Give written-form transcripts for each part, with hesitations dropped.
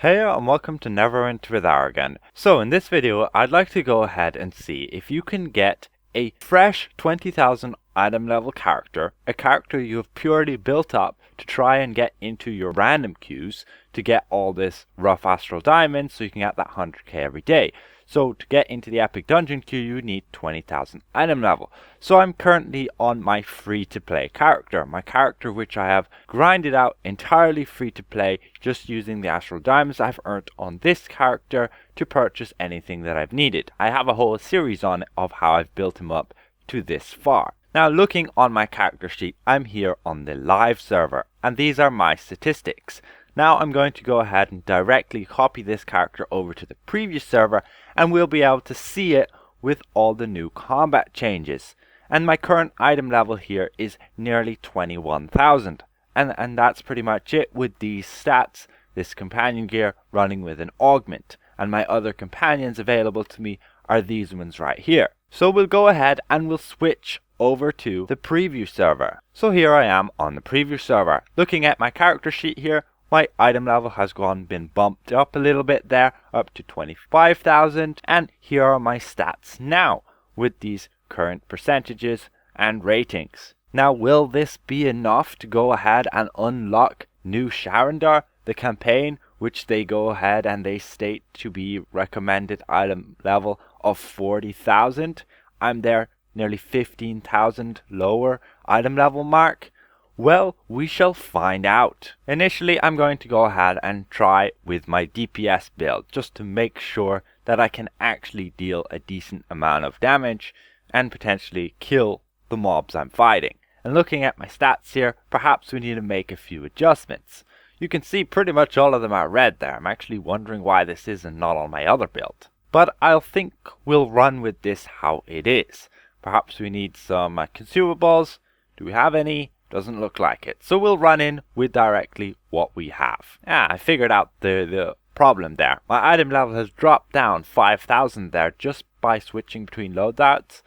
Hey and welcome to Neverwinter with Aragon. So in this video I'd like to go ahead and see if you can get a fresh 20,000 item level character, a character you have purely built up to try and get into your random queues to get all this rough astral diamonds so you can get that 100k every day. So to get into the epic dungeon queue you need 20,000 item level. So I'm currently on my free to play character, my character which I have grinded out entirely free to play just using the astral diamonds I've earned on this character to purchase anything that I've needed. I have a whole series on it of how I've built him up to this far. Now looking on my character sheet, I'm here on the live server and these are my statistics. Now I'm going to go ahead and directly copy this character over to the previous server and we'll be able to see it with all the new combat changes. And my current item level here is nearly 21,000. And that's pretty much it with these stats, this companion gear running with an augment. And my other companions available to me are these ones right here. So we'll go ahead and we'll switch over to the preview server. So here I am on the preview server. Looking at my character sheet here, my item level has been bumped up a little bit there, up to 25,000. And here are my stats now with these current percentages and ratings. Now will this be enough to go ahead and unlock new Sharandar, the campaign which they go ahead and they state to be recommended item level of 40,000? I'm there nearly 15,000 lower item level mark. Well, we shall find out. Initially, I'm going to go ahead and try with my DPS build just to make sure that I can actually deal a decent amount of damage and potentially kill the mobs I'm fighting. And looking at my stats here, perhaps we need to make a few adjustments. You can see pretty much all of them are red there. I'm actually wondering why this is and not on my other build. But I'll think we'll run with this how it is. Perhaps we need some consumables. Do we have any? Doesn't look like it. So we'll run in with directly what we have. I figured out the problem there. My item level has dropped down 5,000 there just by switching between loadouts.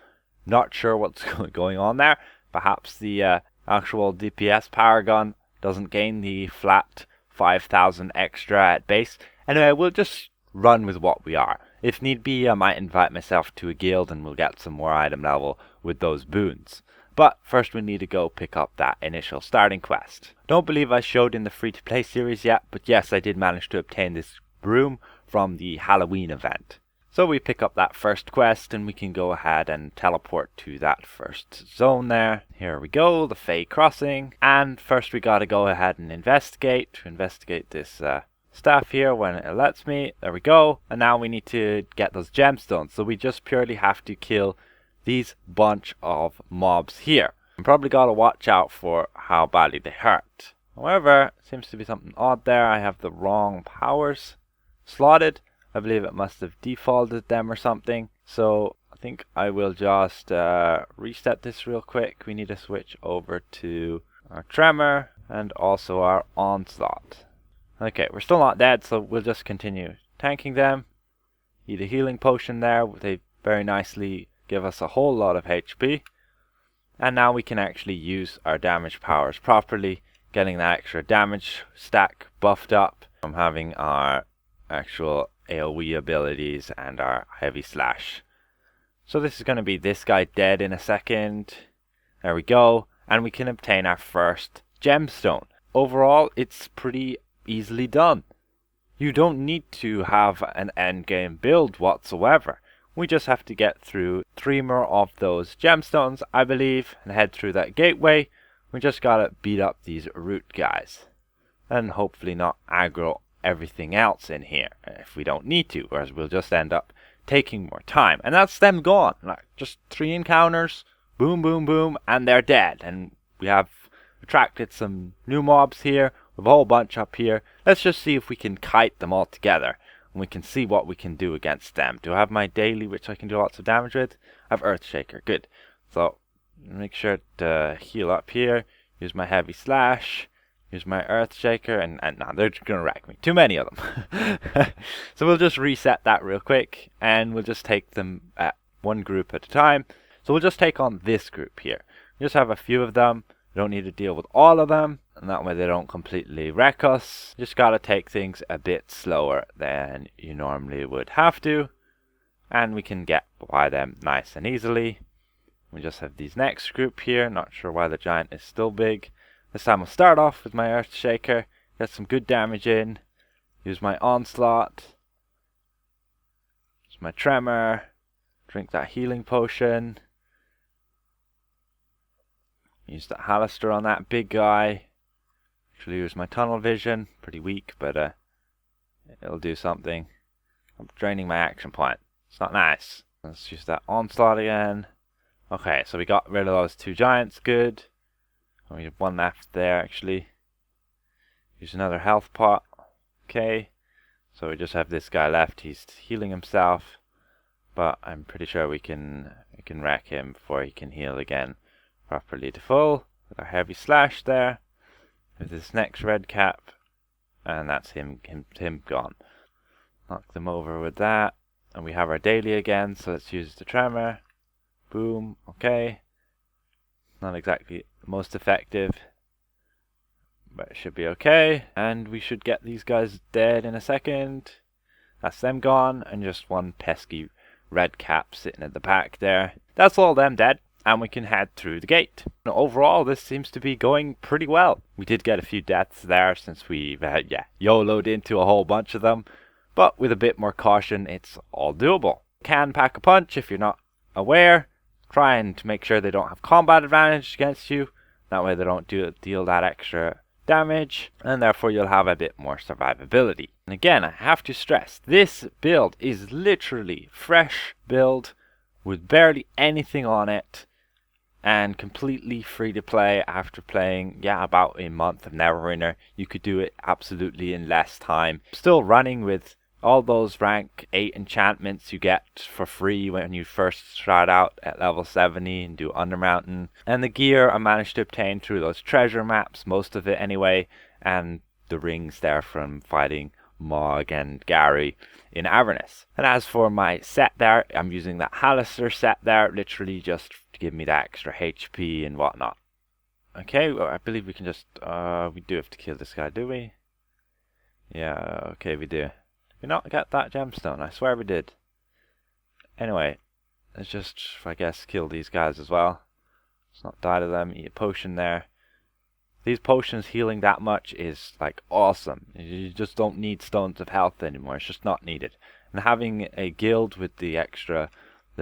Not sure what's going on there. Perhaps the actual DPS power gun doesn't gain the flat 5,000 extra at base. Anyway, we'll just run with what we are. If need be, I might invite myself to a guild and we'll get some more item level with those boons. But first we need to go pick up that initial starting quest. Don't believe I showed in the free to play series yet, but yes, I did manage to obtain this broom from the Halloween event. So we pick up that first quest and we can go ahead and teleport to that first zone there. Here we go, the Fey Crossing. And first we gotta go ahead and investigate this staff here when it lets me. There we go. And now we need to get those gemstones. So we just purely have to kill these bunch of mobs here. I'm probably gotta watch out for how badly they hurt. However, seems to be something odd there. I have the wrong powers slotted. I believe it must have defaulted them or something. So I think I will just reset this real quick. We need to switch over to our tremor and also our onslaught. Okay, we're still not dead, so we'll just continue tanking them. Eat a healing potion there. They very nicely give us a whole lot of HP. And now we can actually use our damage powers properly, getting that extra damage stack buffed up from having our actual AoE abilities and our heavy slash. So this is going to be this guy dead in a second. There we go. And we can obtain our first gemstone. Overall, it's pretty easily done. You don't need to have an endgame build whatsoever. We just have to get through 3 more of those gemstones, I believe, and head through that gateway. We just gotta beat up these root guys. And hopefully not aggro everything else in here if we don't need to, whereas we'll just end up taking more time. And that's them gone. Like, just 3 encounters, boom, boom, boom, and they're dead. And we have attracted some new mobs here. We have a whole bunch up here. Let's just see if we can kite them all together. And we can see what we can do against them. Do I have my daily, which I can do lots of damage with? I have Earthshaker, good. So, make sure to heal up here. Use my heavy slash. Use my Earthshaker. And nah, they're just going to wreck me. Too many of them. So we'll just reset that real quick. And we'll just take them at one group at a time. So we'll just take on this group here. We just have a few of them. We don't need to deal with all of them. and that way they don't completely wreck us. Just gotta take things a bit slower than you normally would have to, and we can get by them nice and easily. We just have these next group here. Not sure why the giant is still big. This time I'll start off with my Earth Shaker, get some good damage in, use my Onslaught, use my Tremor, drink that healing potion, use that Halaster on that big guy. Actually use my Tunnel Vision, pretty weak, but it'll do something. I'm draining my action point. It's not nice. Let's use that Onslaught again. Okay, so we got rid of those two giants, good. We have one left there actually. Use another health pot. Okay, so we just have this guy left. He's healing himself, but I'm pretty sure we can wreck him before he can heal again properly to full. With our heavy slash there. With this next red cap, and that's him gone. Knock them over with that, and we have our daily again. So let's use the Tremor. Boom. Okay. Not exactly the most effective, but it should be okay. And we should get these guys dead in a second. That's them gone, and just one pesky red cap sitting at the back there. That's all them dead, and we can head through the gate. Now, overall, this seems to be going pretty well. We did get a few deaths there since we've YOLO'd into a whole bunch of them, but with a bit more caution, it's all doable. Can pack a punch if you're not aware. Trying to make sure they don't have combat advantage against you. That way they don't deal that extra damage, and therefore you'll have a bit more survivability. And again, I have to stress, this build is literally fresh build with barely anything on it, and completely free to play after playing about a month of Neverwinter. You could do it absolutely in less time. Still running with all those rank 8 enchantments you get for free when you first start out at level 70 and do Undermountain. And the gear I managed to obtain through those treasure maps, most of it anyway, and the rings there from fighting Mog and Gary in Avernus. And as for my set there, I'm using that Halaster set there, literally just to give me that extra HP and whatnot. Okay, well, I believe we can just, we do have to kill this guy, do we? Yeah, okay, we do. Did we not get that gemstone? I swear we did. Anyway, let's just, I guess, kill these guys as well. Let's not die to them, eat a potion there. These potions healing that much is like awesome. You just don't need stones of health anymore. It's just not needed. And having a guild with the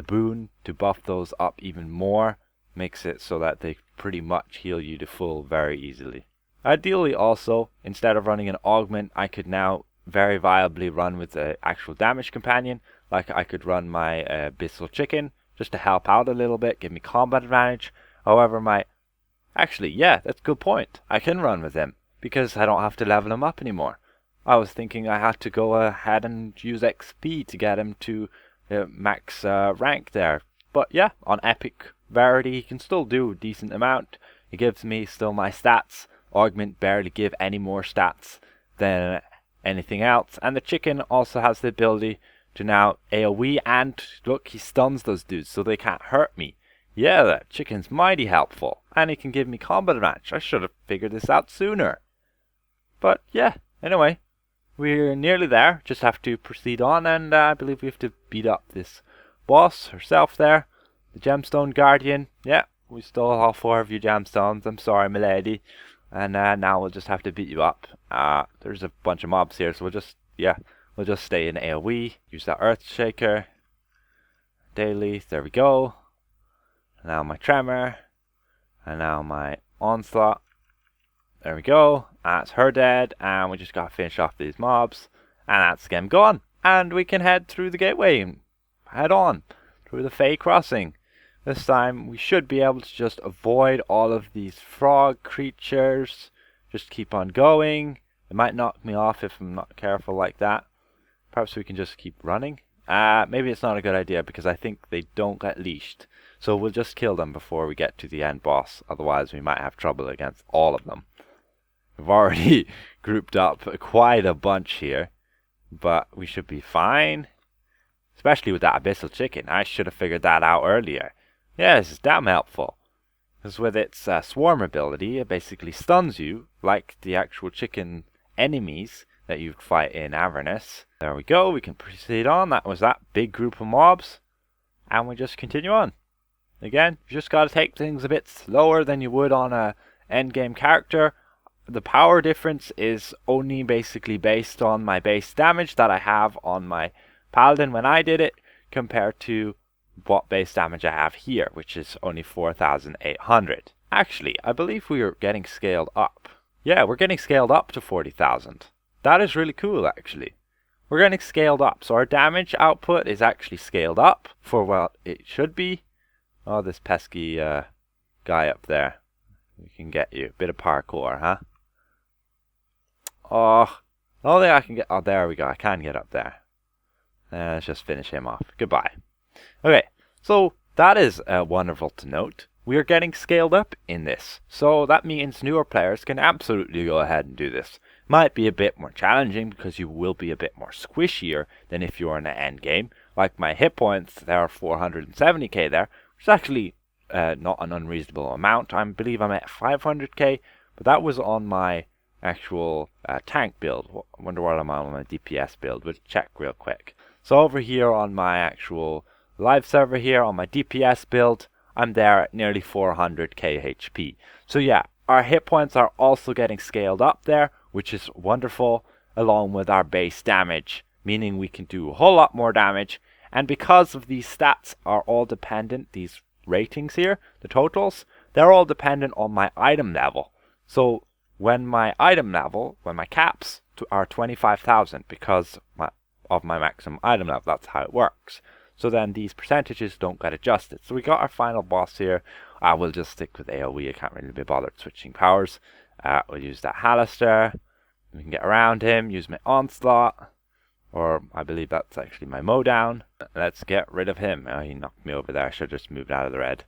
boon to buff those up even more makes it so that they pretty much heal you to full very easily. Ideally also, instead of running an augment, I could now very viably run with the actual damage companion. Like I could run my Abyssal Chicken just to help out a little bit, give me combat advantage. However, actually, yeah, that's a good point. I can run with him because I don't have to level him up anymore. I was thinking I had to go ahead and use XP to get him to max rank there. But yeah, on Epic Rarity, he can still do a decent amount. He gives me still my stats. Augment barely give any more stats than anything else. And the chicken also has the ability to now AoE, and look, he stuns those dudes so they can't hurt me. Yeah, that chicken's mighty helpful. And he can give me combat advantage. I should have figured this out sooner. But yeah, anyway, we're nearly there. Just have to proceed on, and I believe we have to beat up this boss herself there. The Gemstone Guardian. Yeah, we stole all 4 of your gemstones. I'm sorry, milady. And now we'll just have to beat you up. There's a bunch of mobs here, so we'll just stay in AoE. Use that Earth Shaker. Daily, there we go. Now my Tremor. And now my Onslaught. There we go. That's her dead. And we just gotta finish off these mobs. And that's game gone. And we can head through the gateway and head on through the Fey Crossing. This time we should be able to just avoid all of these frog creatures. Just keep on going. It might knock me off if I'm not careful like that. Perhaps we can just keep running. Maybe it's not a good idea because I think they don't get leashed. So we'll just kill them before we get to the end boss. Otherwise we might have trouble against all of them. We've already grouped up quite a bunch here. But we should be fine. Especially with that Abyssal Chicken. I should have figured that out earlier. Yeah, this is damn helpful. Because with its swarm ability, it basically stuns you like the actual chicken enemies that you'd fight in Avernus. There we go, we can proceed on. That was that big group of mobs. And we just continue on. Again, you just gotta take things a bit slower than you would on a endgame character. The power difference is only basically based on my base damage that I have on my paladin when I did it, compared to what base damage I have here, which is only 4,800. Actually, I believe we are getting scaled up. Yeah, we're getting scaled up to 40,000. That is really cool, actually. We're getting scaled up, so our damage output is actually scaled up for what it should be. Oh, this pesky guy up there. We can get you. Bit of parkour, huh? Oh, I don't think I can get... Oh, there we go. I can get up there. Let's just finish him off. Goodbye. Okay, so that is wonderful to note. We are getting scaled up in this. So that means newer players can absolutely go ahead and do this. Might be a bit more challenging because you will be a bit more squishier than if you are in an end game. Like my hit points, there are 470k there, which is actually not an unreasonable amount. I believe I'm at 500k, but that was on my actual tank build. I wonder what I'm on my DPS build. We'll check real quick. So over here on my actual live server here, on my DPS build, I'm there at nearly 400k HP. So yeah, our hit points are also getting scaled up there, which is wonderful, along with our base damage, meaning we can do a whole lot more damage. And because of these stats are all dependent, these ratings here, the totals, they're all dependent on my item level. So when my item level, when my caps are 25,000 because of my maximum item level, that's how it works. So then these percentages don't get adjusted. So we got our final boss here. We'll just stick with AoE. I can't really be bothered switching powers. We'll use that Halaster. We can get around him, use my Onslaught. Or I believe that's actually my Mowdown. Let's get rid of him. Oh, he knocked me over there. I should have just moved out of the red.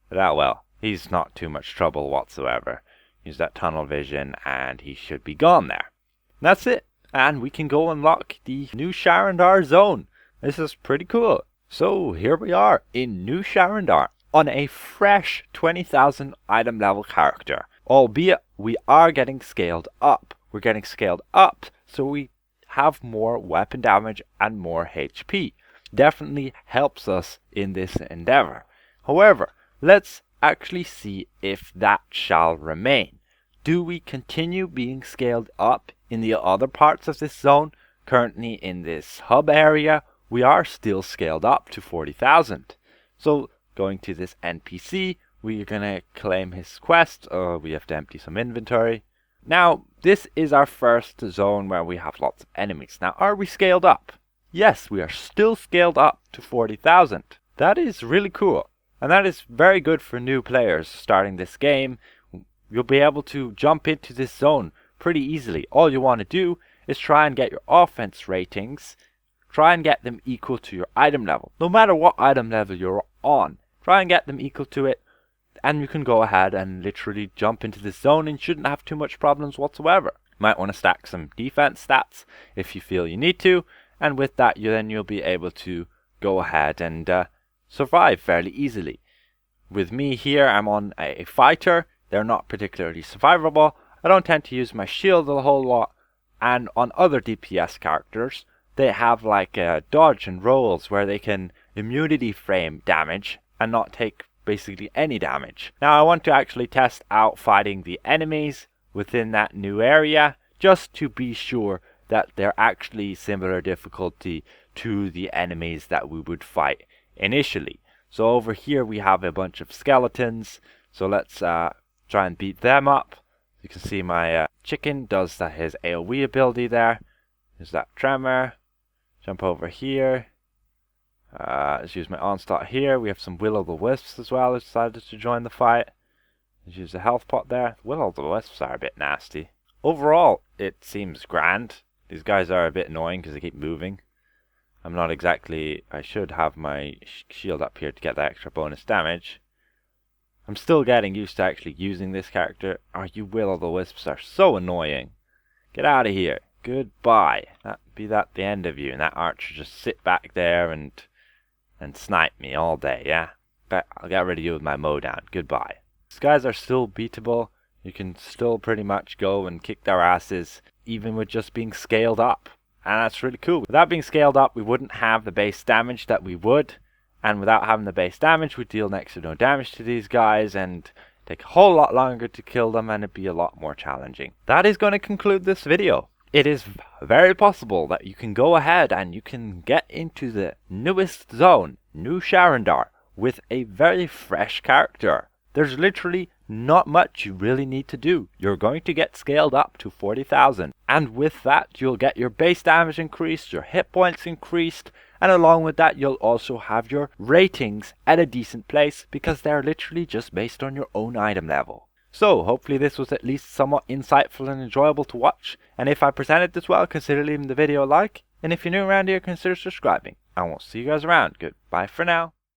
But well, he's not too much trouble whatsoever. Use that tunnel vision and he should be gone there. And that's it. And we can go unlock the new Sharandar zone. This is pretty cool. So here we are in New Sharandar on a fresh 20,000 item level character. Albeit we are getting scaled up. We're getting scaled up so we have more weapon damage and more HP. Definitely helps us in this endeavor. However, let's actually see if that shall remain. Do we continue being scaled up in the other parts of this zone? Currently in this hub area, we are still scaled up to 40,000. So going to this NPC, we're gonna claim his quest. We have to empty some inventory. Now, this is our first zone where we have lots of enemies. Now, are we scaled up? Yes, we are still scaled up to 40,000. That is really cool. And that is very good for new players starting this game. You'll be able to jump into this zone pretty easily. All you want to do is try and get your offense ratings. Try and get them equal to your item level. No matter what item level you're on, try and get them equal to it. And you can go ahead and literally jump into this zone and shouldn't have too much problems whatsoever. Might want to stack some defense stats if you feel you need to. And with that, you'll be able to go ahead and survive fairly easily. With me here, I'm on a fighter. They're not particularly survivable. I don't tend to use my shield a whole lot. And on other DPS characters, they have like dodge and rolls where they can immunity frame damage and not take basically any damage. Now I want to actually test out fighting the enemies within that new area just to be sure that they're actually similar difficulty to the enemies that we would fight initially. So over here we have a bunch of skeletons. So let's try and beat them up. You can see my chicken does his AoE ability there. There's that tremor. Jump over here. Let's use my onslaught here. We have some will-o'-the-wisps as well. Who decided to join the fight. Let's use the health pot there. Will-o'-the-wisps are a bit nasty. Overall, it seems grand. These guys are a bit annoying because they keep moving. I'm not exactly... I should have my shield up here to get that extra bonus damage. I'm still getting used to actually using this character. You will-o'-the-wisps are so annoying. Get out of here. Goodbye. That be that the end of you, and that archer just sit back there and snipe me all day, yeah? But I'll get rid of you with my Mowdown. Goodbye. These guys are still beatable. You can still pretty much go and kick their asses, even with just being scaled up. And that's really cool. Without being scaled up, we wouldn't have the base damage that we would. And without having the base damage, we deal next to no damage to these guys and take a whole lot longer to kill them, and it'd be a lot more challenging. That is going to conclude this video. It is very possible that you can go ahead and you can get into the newest zone, New Sharandar, with a very fresh character. There's literally not much you really need to do. You're going to get scaled up to 40,000. And with that, you'll get your base damage increased, your hit points increased, and along with that, you'll also have your ratings at a decent place because they're literally just based on your own item level. So, hopefully this was at least somewhat insightful and enjoyable to watch. And if I presented this well, consider leaving the video a like. And if you're new around here, consider subscribing. I won't see you guys around. Goodbye for now.